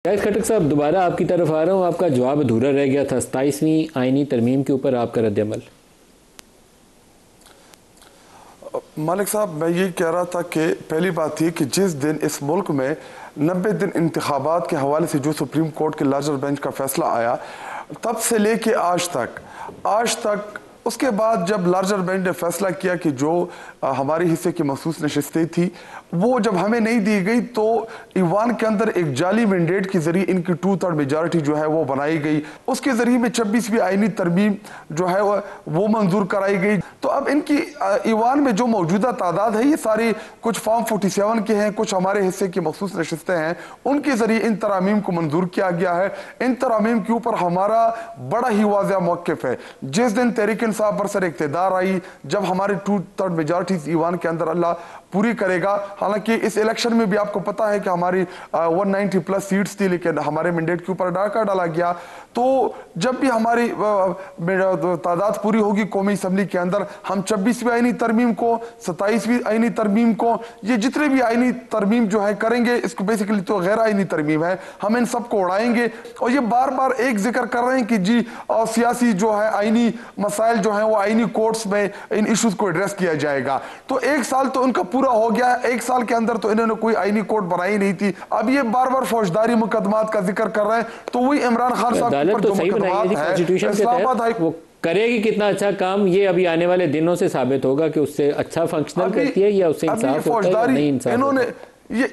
शाहिद खटक साहब, दोबारा आपकी तरफ आ रहा हूँ। आपका जवाब अधूरा रह गया था 27वीं आईनी तरमीम के ऊपर, आपका रद्द-ए-अमल। मालिक साहब, मैं ये कह रहा था कि पहली बात ये कि जिस दिन इस मुल्क में 90 दिन इंतखाबात के हवाले से जो सुप्रीम कोर्ट के लार्जर बेंच का फैसला आया, तब से लेके आज तक उसके बाद जब लार्जर बेंच ने फैसला किया कि जो हमारे हिस्से की मखसूस नशिस्तें थी वो जब हमें नहीं दी गई, तो ईवान के अंदर एक जाली मैंडेट के जरिए इनकी 2/3 मेजॉरिटी जो है वो बनाई गई। उसके जरिए में 26वीं आईनी तरमीम जो है वो मंजूर कराई गई। तो अब इनकी ईवान में जो मौजूदा तादाद है, ये सारी कुछ फॉर्म 47 के हैं, कुछ हमारे हिस्से की मखसूस नशिस्तें हैं, उनके जरिए इन तरामीम को मंजूर किया गया है। इन तरामीम के ऊपर हमारा बड़ा ही वाज़ेह मौक़िफ़ है। जिस दिन तहरीक इंसाफ बरसर इक़्तिदार आई, जब हमारे 2/3 मेजॉरिटी ईवान के अंदर अल्लाह पूरी करेगा। हालांकि इस इलेक्शन में भी आपको पता है कि हमारी 190 प्लस सीट्स थी, लेकिन हमारे मैंडेट के ऊपर डाका डाला गया। तो जब भी हमारी तादाद पूरी होगी कौमी असम्बली के अंदर, हम 26वीं आईनी तरमीम को, 27वीं आईनी तरमीम को, ये जितने भी आईनी तरमीम जो है करेंगे, इसको बेसिकली तो गैर आईनी तरमीम है, हम इन सबको उड़ाएंगे। और ये बार बार एक जिक्र कर रहे हैं कि जी सियासी जो है आईनी मसाइल जो है वो आईनी कोर्ट्स में इन इशूज को एड्रेस किया जाएगा। तो एक साल तो उनका पूरा हो गया, एक साल के अंदर तो इन्होंने कोई आईनी कोर्ट बनाई नहीं थी। अब ये बार बार फौजदारी मुकदमात का जिक्र कर रहे हैं। तो वही इमरान खान साहब तो सही बनाई थी कॉन्स्टिट्यूशन के तहत, वो करेगी कितना अच्छा काम, ये अभी आने वाले दिनों से साबित होगा कि उससे अच्छा फंक्शनल करती है या उससे इंसाफ होता है या नहीं इंसाफ। इन्होंने ये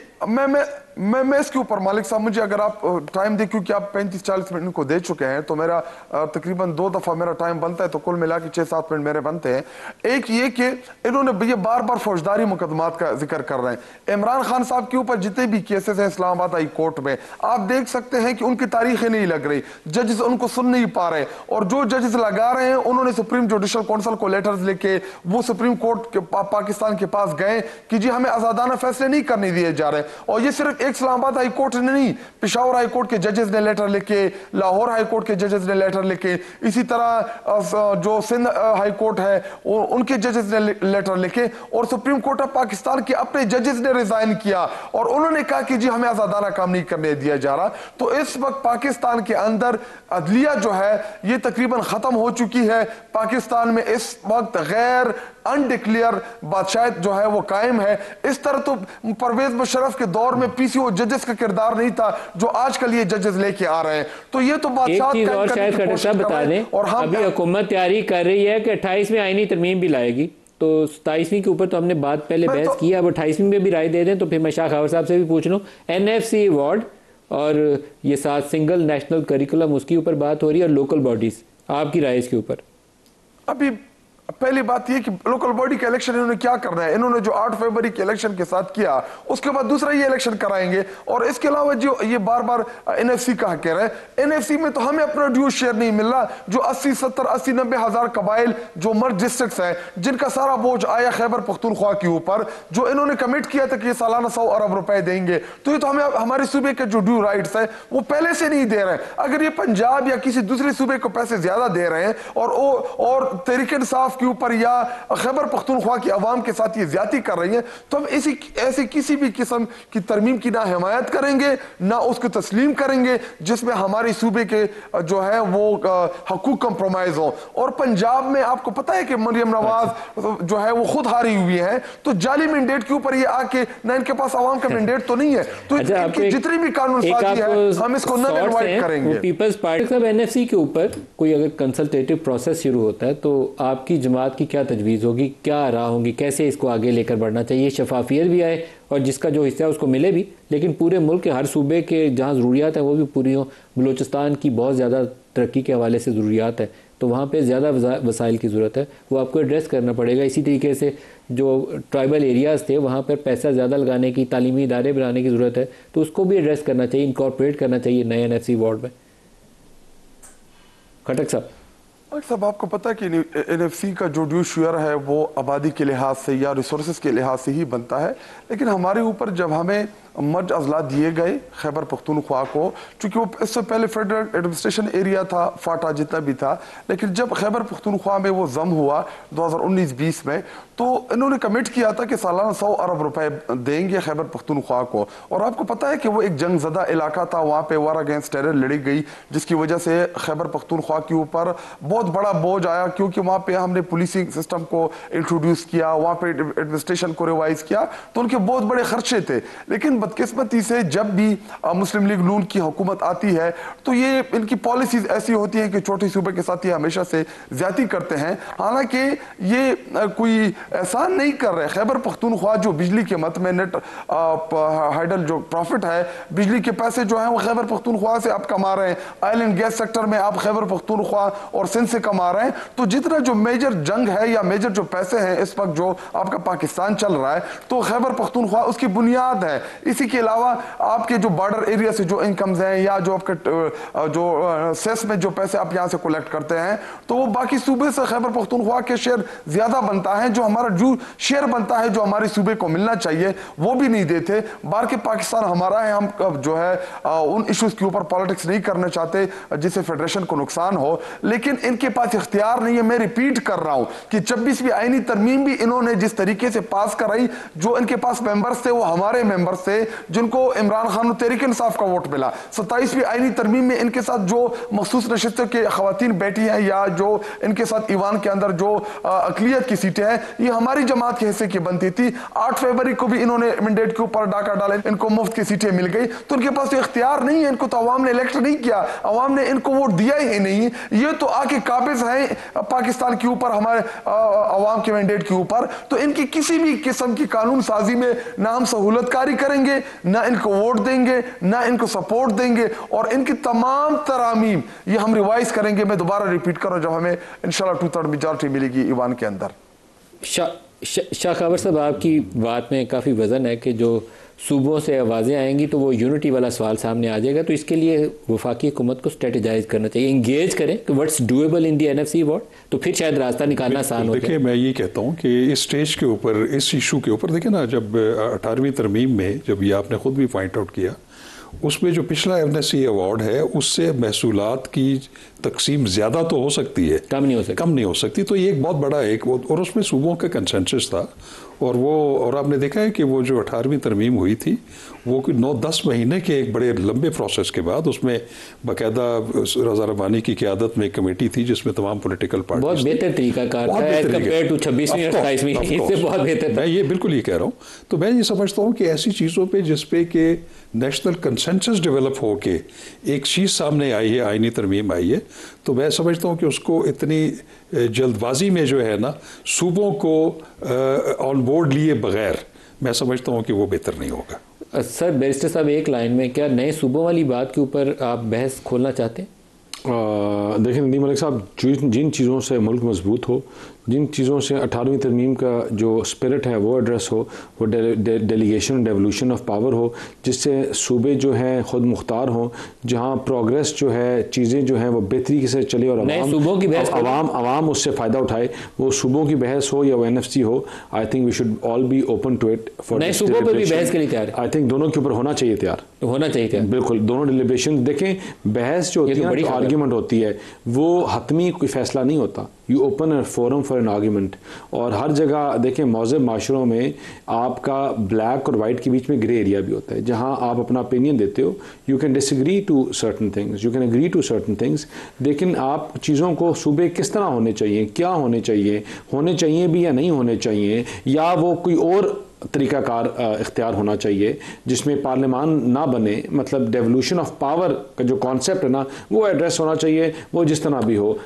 मैं इसके ऊपर मालिक साहब, मुझे अगर आप टाइम दें, क्योंकि आप 35-40 मिनट को दे चुके हैं, तो मेरा तकरीबन 2 दफ़ा मेरा टाइम बनता है, तो कुल मिला के 6-7 मिनट मेरे बनते हैं। एक ये कि इन्होंने ये बार बार फौजदारी मुकदमात का जिक्र कर रहे हैं। इमरान खान साहब के ऊपर जितने भी केसेस हैं इस्लामाबाद हाई कोर्ट में, आप देख सकते हैं कि उनकी तारीखें नहीं लग रही, जजेस उनको सुन नहीं पा रहे, और जो जजेस लगा रहे हैं उन्होंने सुप्रीम जुडिशल काउंसिल को लेटर्स लेके वो सुप्रीम कोर्ट के पाकिस्तान के पास गए कि जी हमें आजादाना फैसले नहीं करने दिए जा रहे। और ये सिर्फ इस्लामाबाद हाई कोर्ट ने नहीं, पेशावर हाई कोर्ट के जजेस ने लेटर लिखे, लाहौर हाई कोर्ट के जजेस ने लेटर लिखे, इसी तरह जो सिंध हाई कोर्ट है उनके जजेस ने लेटर लिखे, और सुप्रीम कोर्ट ऑफ पाकिस्तान के अपने जजेस ने रिजाइन किया और उन्होंने कहा कि जी हमें आजादाना काम नहीं करने दिया जा रहा। तो इस वक्त पाकिस्तान के अंदर अदलिया जो है ये तकरीबन खत्म हो चुकी है। पाकिस्तान में इस वक्त गैर अनडिक्लेयर बादशाह जो है वो कायम है। इस तरह तो परवेज मुशर्रफ के दौर में पीसीओ जजेस का किरदार नहीं था जो आजकल ये जजेस लेके आ रहे हैं। तो ये तो बादशाह बता दें, और हम अभी हुकूमत तैयारी कर रही है कि 28वीं आईनी तरमीम भी लाएगी। तो 27वीं के ऊपर तो हमने बात पहले बहस की, अब 28वीं में भी राय दे दें तो फिर मैं शाह खबर साहब से भी पूछ लूँ। NFC अवार्ड और ये साथ सिंगल नेशनल करिकुलम, उसके ऊपर बात हो रही है, और लोकल बॉडीज, आपकी राय इसके ऊपर? अभी पहली बात यह कि लोकल बॉडी का इलेक्शन इन्होंने क्या करना है, इन्होंने जो 8 फरवरी के इलेक्शन के साथ किया उसके बाद दूसरा ये इलेक्शन कराएंगे। और इसके अलावा जो ये बार बार NFC का कह रहे हैं, NFC में तो हमें अपना ड्यू शेयर नहीं मिल रहा। जो 80, 70, 80, 90 हजार कबाइल जो मर्ज डिस्ट्रिक्ट्स हैं, जिनका सारा बोझ आया खैबर पख्तूनख्वा के ऊपर, जो इन्होंने कमिट किया था कि सालाना 100 अरब रुपए देंगे, तो ये तो हमें हमारे सूबे के जो ड्यू राइट्स है वो पहले से नहीं दे रहे हैं। अगर ये पंजाब या किसी दूसरे सूबे को पैसे ज्यादा दे रहे हैं और तहरीक इंसाफ के ऊपर या खैबर पख्तूनख्वा की आवाम के साथ ये ज्यादती कर रही है, तो हम ऐसी किसी भी किस्म की तरमीम की ना हिमायत करेंगे ना उसको तस्लीम करेंगे जिसमें हमारे सूबे के जो है वो हकूक कंप्रोमाइज हो। और पंजाब में आपको पता है कि मरियम नवाज जो है वो खुद हारी हुई है, तो जाली मैंडेट के ऊपर ये आके ना इनके पास आवाम का मैंडेट तो नहीं है, तो इनकी जितनी भी कानून साजी है हम इसको नल इनवाइट करेंगे। पीपल्स पार्टी साहब, NFC के ऊपर कोई अगर कंसल्टेटिव प्रोसेस शुरू होता है तो आपकी जमात की क्या तजवीज़ होगी, क्या राह होगी, कैसे इसको आगे लेकर बढ़ना चाहिए, शफाफियत भी आए और जिसका जो हिस्सा है उसको मिले भी, लेकिन पूरे मुल्क के हर सूबे के जहाँ ज़रूरियात है वो भी पूरी हों। बलूचिस्तान की बहुत ज़्यादा तरक्की के हवाले से ज़रूरियात है, तो वहाँ पे ज़्यादा वसाइल की ज़रूरत है, वो आपको एड्रेस करना पड़ेगा। इसी तरीके से जो ट्राइबल एरियाज़ थे वहाँ पर पैसा ज़्यादा लगाने की, तालीमी इदारे बनाने की ज़रूरत है, तो उसको भी एड्रेस करना चाहिए, इनकॉर्पोरेट करना चाहिए नए NFC वार्ड में। खटक साहब। साहब आपको पता है कि एनएफसी का जो ड्यू शेयर है वो आबादी के लिहाज से या रिसोर्सेज के लिहाज से ही बनता है, लेकिन हमारे ऊपर जब हमें मर्ज अजला दिए गए खैबर पख्तूनख्वा को, चूंकि वो इससे पहले फेडरल एडमिनिस्ट्रेशन एरिया था, फाटा जितना भी था, लेकिन जब खैबर पख्तूनख्वा में वो जम हुआ 2019-20 में, तो इन्होंने कमिट किया था कि सालाना 100 अरब रुपए देंगे खैबर पख्तूनख्वा को। और आपको पता है कि वो एक जंग ज़दा इलाका था, वहाँ पे वार अगेंस्ट टेरर लड़ी गई, जिसकी वजह से खैबर पख्तूनख्वा के ऊपर बहुत बड़ा बोझ आया, क्योंकि वहाँ पे हमने पुलिसिंग सिस्टम को इंट्रोड्यूस किया, वहाँ पे एडमिनिस्ट्रेशन को रिवाइज किया, तो उनके बहुत बड़े खर्चे थे। लेकिन बदकिस्मती से जब भी मुस्लिम लीग नून की हुकूमत आती है तो ये इनकी पॉलिसीज ऐसी होती हैं कि छोटे सूबे के साथ ये हमेशा से ज्यादती करते हैं। हालांकि ये कोई एहसान नहीं कर रहे। खैबर पख्तूनख्वा जो बिजली के मत में नेट हाइडल जो प्रॉफिट है, बिजली के पैसे जो हैं वो खैबर पख्तूनख्वा से आप कमा रहे हैं, ऑयल एंड गैस सेक्टर में आप खैबर पख्तूनख्वा और सिंध से कमा रहे हैं। तो जितना जो मेजर जंग है या मेजर जो पैसे हैं इस वक्त जो आपका पाकिस्तान चल रहा है, तो खैबर पख्तूनख्वा उसकी बुनियाद है। इसी के अलावा आपके जो बॉर्डर एरिया से जो इनकम्स हैं या जो आपके जो सेस में जो पैसे आप यहां से कलेक्ट करते हैं, तो वो बाकी सूबे से खैबर पख्तूनख्वा के शेयर ज्यादा बनता है। जो हमारा जो शेयर बनता है जो हमारे सूबे को मिलना चाहिए वो भी नहीं देते। बार के पाकिस्तान हमारा है, हम जो है उन इश्यूज के ऊपर पॉलिटिक्स नहीं करना चाहते जिससे फेडरेशन को नुकसान हो, लेकिन इनके पास इख्तियार नहीं है। मैं रिपीट कर रहा हूं कि 26वीं आईनी तरमीम भी इन्होंने जिस तरीके से पास कराई, जो इनके पास मेंबर्स थे वो हमारे मेंबर्स थे जिनको इमरान खान तहरीक इंसाफ का वोट मिला। 27वीं आईनी तरमीम में इनके साथ जो मखसूस नशिस्तों के खवातीन बैठी हैं या जो इनके साथ ईवान के अंदर जो अकलियत की सीटें हैं, ये हमारी जमात के हिस्से की बनती थी। 8 फरवरी को भी इन्होंने मैंडेट के ऊपर डाका डाला, इनको मुफ्त की सीटें मिल गई। तो इनके पास तो इख्तियार नहीं है, इनको तो अवाम ने इलेक्ट नहीं किया, अवाम ने इनको वोट दिया ही नहीं। ये तो आके काबिज है पाकिस्तान के ऊपर, हमारे अवाम के मैंडेट के ऊपर। तो इनकी किसी भी किस्म की कानून साजी में ना हम सहूलतकारी करेंगे, ना इनको वोट देंगे, ना इनको सपोर्ट देंगे, और इनकी तमाम तरामीम ये हम रिवाइज करेंगे। मैं दोबारा रिपीट कर रहा हूं, जब हमें इंशाल्लाह 2/3 मेजॉरिटी मिलेगी ईवान के अंदर। शाह खबर साहब, आपकी बात में काफ़ी वजन है कि जो सूबों से आवाज़ें आएंगी तो वो यूनिटी वाला सवाल सामने आ जाएगा। तो इसके लिए वफाकी हुकूमत को स्ट्रेटेजाइज करना चाहिए, इंगेज करें कि what's doable in the NFC what, तो फिर शायद रास्ता निकालना आसान हो जाए। देखिए, मैं ये कहता हूँ कि इस स्टेज के ऊपर, इस इशू के ऊपर, देखिए ना, जब 18वीं तरमीम में, जब ये आपने खुद भी पॉइंट आउट किया, उसमें जो पिछला एमएससी अवार्ड है उससे महसूलात की तकसीम ज़्यादा तो हो सकती है, कम नहीं हो सकती। तो ये एक बहुत बड़ा और उसमें सूबों का कंसेंसस था। और आपने देखा है कि वो जो 18वीं तरमीम हुई थी वो 9-10 महीने के एक बड़े लंबे प्रोसेस के बाद उसमें बाकायदा रज़ा रब्बानी की क़यादत में एक कमेटी थी जिसमें तमाम पॉलिटिकल पार्टी, बहुत बेहतर तरीकाकार था एज़ कंपेयर टू 26वीं और 27वीं, इससे बहुत बेहतर था। मैं ये बिल्कुल ये कह रहा हूँ। तो मैं ये समझता हूँ कि ऐसी चीज़ों पे जिस पे कि नेशनल कंसेंसस डेवलप हो के एक चीज़ सामने आई है, आईनी तरमीम आई है, तो मैं समझता हूँ कि उसको इतनी जल्दबाजी में जो है ना सूबों को ऑन बोर्ड लिए बगैर, मैं समझता हूँ कि वो बेहतर नहीं होगा। सर बैरिस्टर साहब, एक लाइन में, क्या नए सूबों वाली बात के ऊपर आप बहस खोलना चाहते हैं? देखिए नदीम मलिक साहब, जिन चीज़ों से मुल्क मजबूत हो, जिन चीज़ों से 18वीं तरमीम का जो स्पिरिट है वो एड्रेस हो, वो डेलीगेशन डेवोल्यूशन ऑफ पावर हो, जिससे सूबे जो हैं ख़ुद मुख्तार हों, जहाँ प्रोग्रेस जो है, चीज़ें जो हैं वो बेहतरी से चले और सूबों की बहस आवाम उससे फ़ायदा उठाए, वो सूबों की बहस हो या वो एनएफसी हो। I think we should all be open to it. For नए सूबों पर भी बहस के लिए तैयार है। आई थिंक दोनों के ऊपर होना चाहिए तैयार, बिल्कुल। दोनों डिलिब्रेशन देखें, बहस जो होती है, बड़ी आर्ग्यूमेंट होती है, वो हतमी कोई फैसला नहीं होता। You open a forum for an argument. और हर जगह देखें, मौजूद माशरों में आपका ब्लैक और वाइट के बीच में ग्रे एरिया भी होता है, जहां आप अपना ओपिनियन देते हो। You can disagree to certain things, you can agree to certain things, लेकिन आप चीज़ों को सूबे किस तरह होने चाहिए, क्या होने चाहिए भी या नहीं होने चाहिए, या वो कोई और तरीकाकार इख्तियार होना चाहिए जिसमें पार्लियामान ना बने, मतलब डेवोल्यूशन ऑफ पावर का जो कॉन्सेप्ट है ना, वो एड्रेस होना चाहिए। वो जिस तरह भी हो,